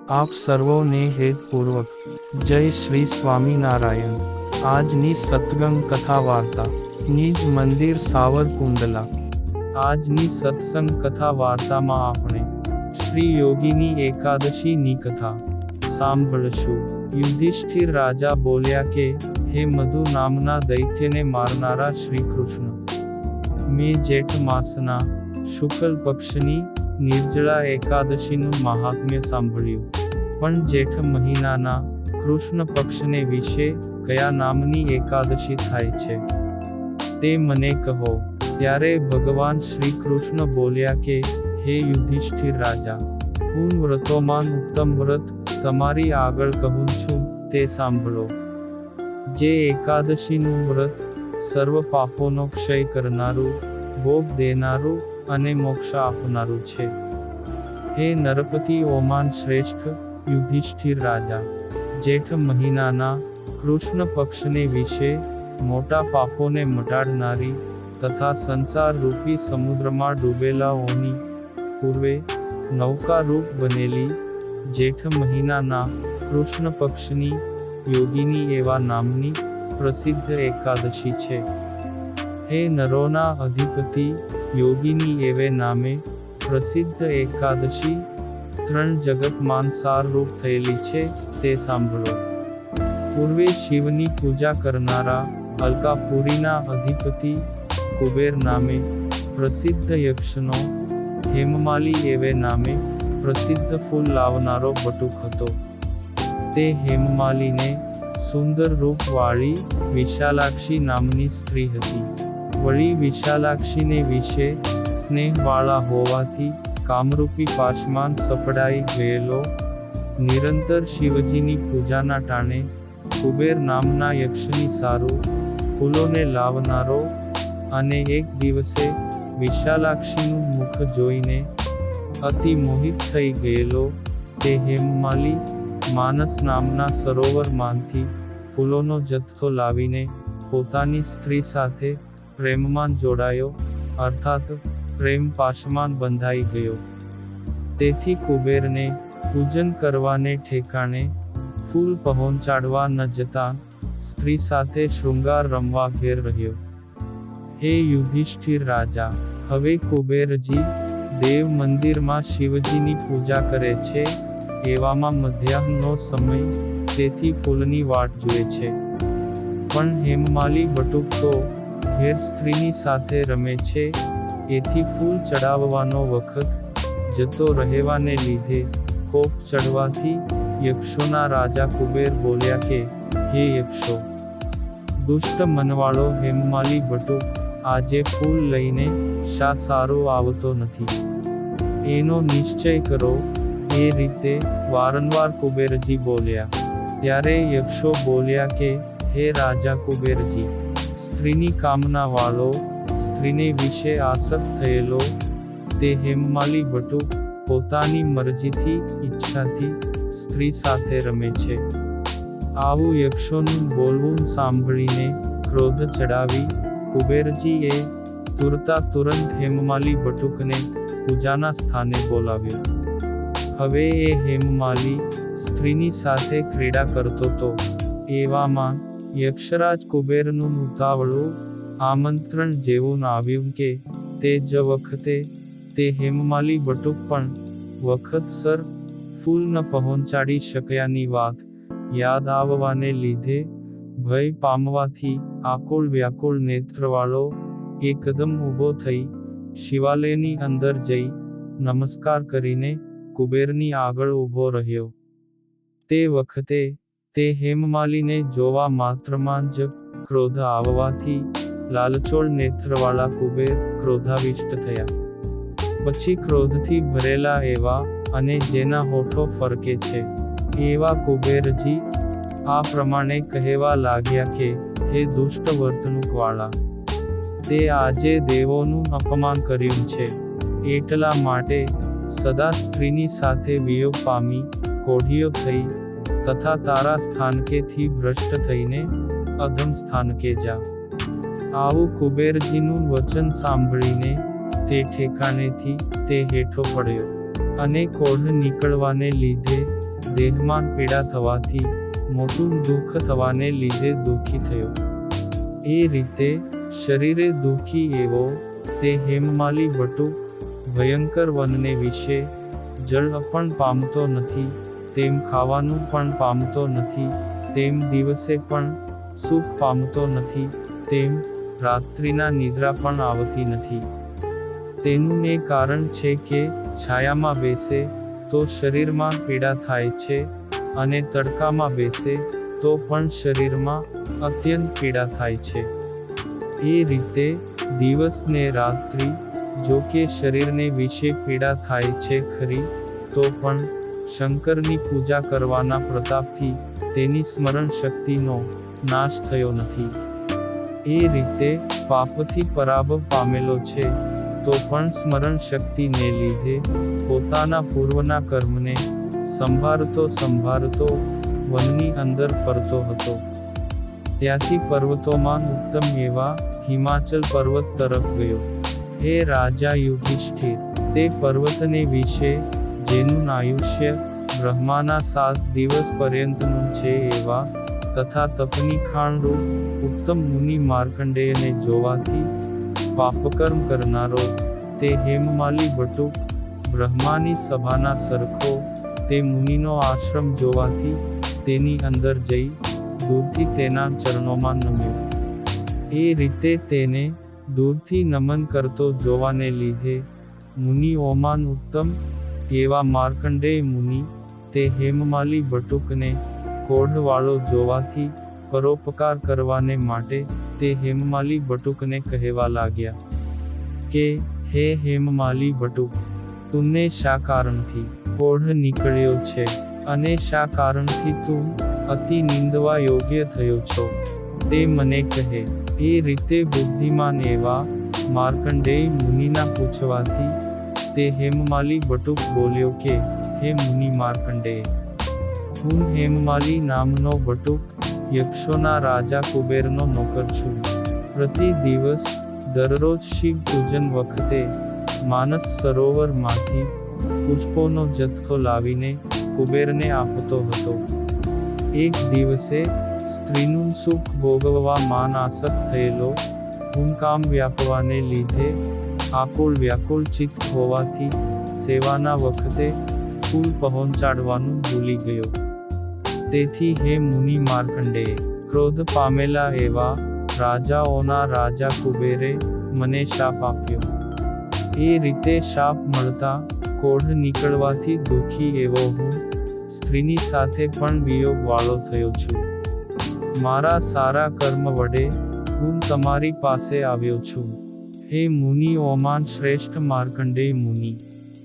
આપ સર્વોને હેતપૂર્વક જય શ્રી સ્વામિનારાયણ। આજની સત્સંગ કથા વાર્તા નિજ મંદિર સાવરકુંડલા। આજની સત્સંગ કથા વાર્તામાં આપણે શ્રી યોગીની એકાદશીની કથા સાંભળશું। યુધિષ્ઠિર રાજા બોલ્યા કે હે મધુ નામના દૈત્યને મારનારા શ્રી કૃષ્ણ, મેં જેઠ માસના શુક્લ પક્ષની નિર્જળા એકાદશીનું મહાત્મ્ય સાંભળ્યું, પણ જેઠ મહિનાના કૃષ્ણ પક્ષને વિશે કયા નામની એકાદશી થાય છે તે મને કહો। ત્યારે ભગવાન શ્રી કૃષ્ણ બોલ્યા કે હે યુધિષ્ઠિર રાજા, હું વ્રતોમાં ઉત્તમ વ્રત તમારી આગળ કહું છું તે સાંભળો। જે એકાદશીનું વ્રત સર્વ પાપોનો ક્ષય કરનારું, ભોગ દેનારું અને મોક્ષ આપનારું છે। હે નરપતિઓમાં શ્રેષ્ઠ યુધિષ્ઠિર રાજા, જેઠ મહિનાના કૃષ્ણ પક્ષને વિશે મોટા પાપોને મટાડનારી તથા સંસાર રૂપી સમુદ્રમાં ડૂબેલાઓની પૂર્વે નૌકા રૂપ બનેલી જેઠ મહિનાના કૃષ્ણ પક્ષની યોગીની એવા નામની પ્રસિદ્ધ એકાદશી છે। હે નરોના અધિપતિ, યોગીની એવે નામે પ્રસિદ્ધ એકાદશી ત્રણ જગતમાં સાર રૂપ થયેલી છે તે સાંભળો। પૂર્વે શિવની પૂજા કરનારા અલકાપુરીના અધિપતિ કુબેર નામે પ્રસિદ્ધ યક્ષનો હેમમાલી એવે નામે પ્રસિદ્ધ ફૂલ લાવનારો બટુક હતો। તે હેમમાલીને સુંદર રૂપવાળી વિશાલાક્ષી નામની સ્ત્રી હતી। વળી વિશાલાક્ષીને વિશે સ્નેહવાળા હોવાથી કામરૂપી પાશમાં સપડાઈ ગયેલો, નિરંતર શિવજીની પૂજાના ટાણે કુબેર નામના યક્ષની સારું ફૂલોને લાવનારો અને એક દિવસે વિશાલાક્ષીનું મુખ જોઈને અતિ મોહિત થઈ ગયેલો તે હેમમાલી માનસ નામના સરોવરમાંથી ફૂલોનો જથ્થો લાવીને પોતાની સ્ત્રી સાથે પ્રેમમાં જોડાયો, અર્થાત પ્રેમ પાશમાં બંધાઈ ગયો। તેથી કુબેરને પૂજન કરવાને ઠેકાણે ફૂલ પહોંચાડવા ન જતા સ્ત્રી સાથે શૃંગાર રમવા ઘેર રહ્યો। હે યુધિષ્ઠિર રાજા, હવે કુબેરજી દેવ મંદિરમાં શિવજીની પૂજા કરે છે, એવામાં મધ્યાહનનો સમય, તેથી ફૂલની વાટ જુએ છે। પણ હેમમાલી બટુક તો ઘેર સ્ત્રીની સાથે રમે છે, એથી ફૂલ ચડાવવાનો વખત જતો રહેવાને લીધે કોપ ચડવાથી યક્ષોના રાજા કુબેર બોલ્યા કે હે યક્ષો, દુષ્ટ મનવાળો હેમમાલી બટુક આજે ફૂલ લઈને શા સારો આવતો નથી, એનો નિશ્ચય કરો। એ રીતે વારંવાર કુબેરજી બોલ્યા। ત્યારે યક્ષો બોલ્યા કે હે રાજા કુબેરજી, સ્ત્રીની કામના વાળો, સ્ત્રીને વિશે આસક્ત થયેલો તે હેમમાલી બટુક પોતાની મરજીથી, ઈચ્છાથી સ્ત્રી સાથે રમે છે। આવું યક્ષોનું બોલવું સાંભળીને ક્રોધ ચડાવી કુબેરજીએ તુરંત હેમમાલી બટુકને પૂજાના સ્થાને બોલાવ્યો। હવે એ હેમમાલી સ્ત્રીની સાથે ક્રીડા કરતો તો એવામાં યક્ષરાજ કુબેરનું ઉતાવળું આમંત્રણ જેવું આવ્યું કે તે જ વખતે તે હેમમાલી બટુક પણ વખતસર ફૂલ ન પહોંચાડી શક્યાની વાત યાદ આવવાને લીધે ભય પામવાથી આકુળ વ્યાકુળ નેત્રવાળો એકદમ ઊભો થઈ શિવાલયની અંદર જઈ નમસ્કાર કરીને કુબેરની આગળ ઊભો રહ્યો। તે વખતે તે હેમમાલીને જોવા માત્રમાં જ ક્રોધ આવવાથી લાલચોળ નેત્રવાળા કુબેર ક્રોધાવિષ્ટ થયા। પછી ક્રોધથી ભરેલા એવા અને જેના હોઠો ફરકે છે એવા કુબેરજી આ પ્રમાણે કહેવા લાગ્યા કે હે દુષ્ટ વર્તણૂકવાળા, તે આજે દેવોનું અપમાન કર્યું છે, એટલા માટે સદા સ્ત્રીની સાથે વિયોગ પામી કોઢિયો થઈ તથા તારા સ્થાનકેથી ભ્રષ્ટ થઈને અધમ સ્થાનકે જા। આવું કુબેરજીનું વચન સાંભળીને તે ઠેકાણેથી તે હેઠો પડ્યો અને કોઢ નીકળવાને લીધે દેહમાં પીડા થવાથી, મોટું દુઃખ થવાને લીધે દુઃખી થયો. એ રીતે શરીરે દુઃખી એવો તે હેમમાલી બટુક ભયંકર વનને વિશે જળ પણ પામતો નથી, તેમ ખાવાનું પણ પામતો નથી, તેમ દિવસે પણ સુખ પામતો નથી, તેમ રાત્રિના નિદ્રા પણ આવતી નથી. તેનું એ કારણ છે કે છાયામાં બેસે તો શરીરમાં પીડા થાય છે, અને તડકામાં બેસે તો પણ શરીરમાં અત્યંત પીડા થાય છે. એ રીતે દિવસ ને રાત્રિ, જો કે શરીરને વિશે પીડા થાય છે ખરી, તો પણ શંકરની પૂજા કરવાના પ્રતાપથી તેની સ્મરણ શક્તિનો નાશ થયો નથી. એ રીતે પાપથી પરાભવ પામેલો છે, તો પણ સ્મરણ શક્તિને લીધે પોતાના પૂર્વના કર્મને સંભાળતો વનની અંદર ફરતો હતો. ત્યાંથી પર્વતોમાં ઉત્તમ એવા હિમાચલ પર્વત તરફ ગયો. હે રાજા યુધિષ્ઠિર, તે પર્વતને વિશે જેનું આયુષ્ય બ્રહ્માના 7 દિવસ પર્યંતનું છે એવા તથા તપની ખાણરૂપ ઉત્તમ મુનિ માર્કંડેયને જોવાથી પાપકર્મ કરનારો તે હેમમાલી બટુક બ્રહ્માની સભાના સરખો તે મુનિનો આશ્રમ જોવાથી તેની અંદર જઈ દૂરથી તેના ચરણોમાં નમ્યો. એ રીતે તેને દૂરથી નમન કરતો જોવાને લીધે મુનિઓમાં ઉત્તમ એવા માર્કંડેય મુનિ તે હેમમાલી બટુકને કોઢવાળો જોવાથી પરોપકાર કરવાને માટે તે હેમમાલી બટુકને કહેવા લાગ્યા કે હે હેમમાલી બટુક, તુને શા કારણથી કોઢ નીકળ્યો છે, અને શા કારણથી તું અતિ નિંદવા યોગ્ય થયો છો, તે મને કહે. એ રીતે બુદ્ધિમાન એવા માર્કંડેય મુનિના પૂછવાથી તે હેમમાલી બટુક બોલ્યો કે હે મુનિ માર્કંડેય, હું હેમમાલી નામનો બટુક યક્ષોના રાજા કુબેરનો નોકર છું. પ્રતિ દિવસ દરરોજ શિવ પૂજન વખતે માનસ સરોવરમાંથી પુષ્પોનો જથ્થો લાવીને કુબેરને આપતો હતો. એક દિવસે સ્ત્રીનું સુખ ભોગવવા માન આસક્ત થયેલો હું કામ વ્યાપવાને લીધે આકુળ વ્યાકુળ ચિત્ત હોવાથી સેવાના વખતે ફૂલ પહોંચાડવાનું ભૂલી ગયો. તેથી હે મુનિ માર્કંડેય, ક્રોધ પામેલા એવા રાજાઓના રાજા કુબેરે મને શાપ આપ્યો. એ રીતે શાપ મળતા કોઢ નીકળવાથી દુઃખી એવો હું સ્ત્રીની સાથે પણ વિયોગ વાળો થયો છું. મારા સારા કર્મ વડે હું તમારી પાસે આવ્યો છું. હે મુનિઓમાં શ્રેષ્ઠ માર્કંડેય મુનિ,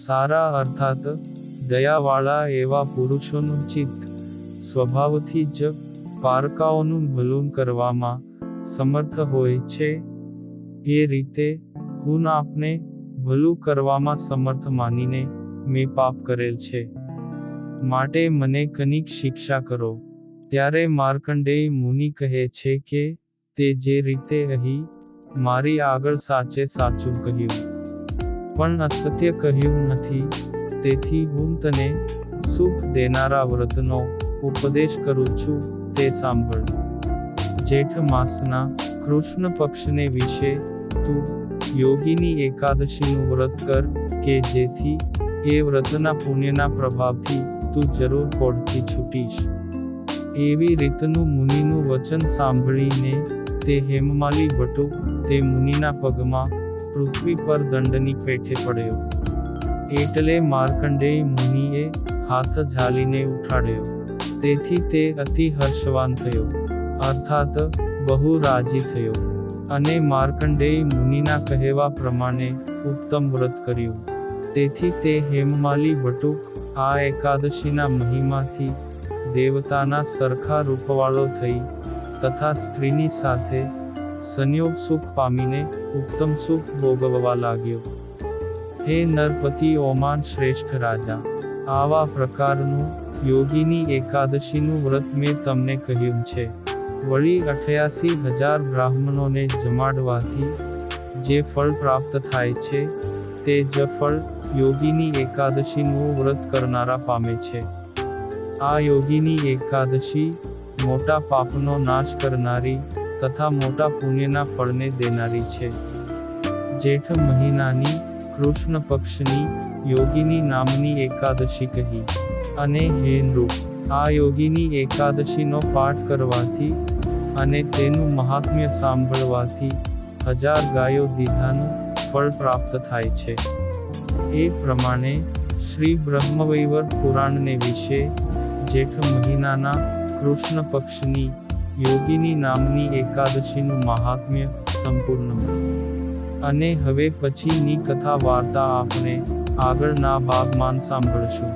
સારા અર્થાત દયાવાળા એવા પુરુષોનું ચિત્ત સ્વભાવથી જ પારકાઓનું ભલું કરવામાં સમર્થ હોય છે. એ રીતે હું આપને ભલું કરવામાં સમર્થ માનીને મેં પાપ કરેલ છે, માટે મને કનિક શિક્ષા કરો. ત્યારે માર્કંડેય મુનિ કહે છે કે તે જે રીતે અહીં મારી આગળ સાચે સાચું કહ્યું, પણ અસત્ય કહ્યું નથી, તેથી હું તને સુખ દેનારા વ્રતનો ઉપદેશ કરું છું, તે સાંભળ. જેઠ માસના કૃષ્ણ પક્ષને વિશે તું યોગીની એકાદશીનું વ્રત કર કે જેથી એ વ્રતના પુણ્યના પ્રભાવથી તું જરૂર કોઢથી છૂટીશ. એવી રીતનું મુનિનું વચન સાંભળીને તે હેમમાલી બટુક તે મુનિના પગમાં પૃથ્વી પર દંડની પેઠે પડ્યો. એટલે માર્કંડેય મુનિએ હાથ ઝાલીને ઉઠાડ્યો. તેથી તે અતિ હર્ષવાન થયો, અર્થાત બહુ રાજી થયો, અને માર્કંડેય મુનિના કહેવા પ્રમાણે ઉત્તમ વ્રત કર્યું. તેથી તે હેમમાલી બટુક આ એકાદશીના મહિમાથી દેવતાના સરખા રૂપવાળો થઈ તથા સ્ત્રીની સાથે સંયોગ સુખ પામીને ઉત્તમ સુખ ભોગવવા લાગ્યો. હે નરપતિઓમાં શ્રેષ્ઠ રાજા, આવા પ્રકારનું યોગીની એકાદશીનું વ્રત મેં તમને કહ્યું છે. વળી 88,000 બ્રાહ્મણોને જમાડવાથી જે ફળ પ્રાપ્ત થાય છે તે જ ફળ યોગીની એકાદશીનું વ્રત કરનારા પામે છે. આ યોગીની એકાદશી મોટા પાપનો નાશ કરનારી તથા મોટા પુણ્યના ફળને દેનારી છે. જેઠ મહિનાની કૃષ્ણ પક્ષની યોગીની નામની એકાદશી કહી. અને હે નૃપ, આ યોગીની એકાદશીનો પાઠ કરવાથી અને તેનું મહાત્મ્ય સાંભળવાથી 1000 ગાયો દીધાનું ફળ પ્રાપ્ત થાય છે. એ પ્રમાણે શ્રી બ્રહ્મવૈવર્ત પુરાણને વિશે જેઠ મહિનાના કૃષ્ણ પક્ષની યોગીની નામની એકાદશીનું મહાત્મ્ય સંપૂર્ણ. અને હવે પછીની કથા વાર્તા આપણે આગળના ભાગમાં સાંભળશું.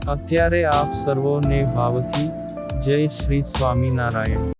અત્યારે આપ સર્વોને ભાવથી જય શ્રી સ્વામિનારાયણ.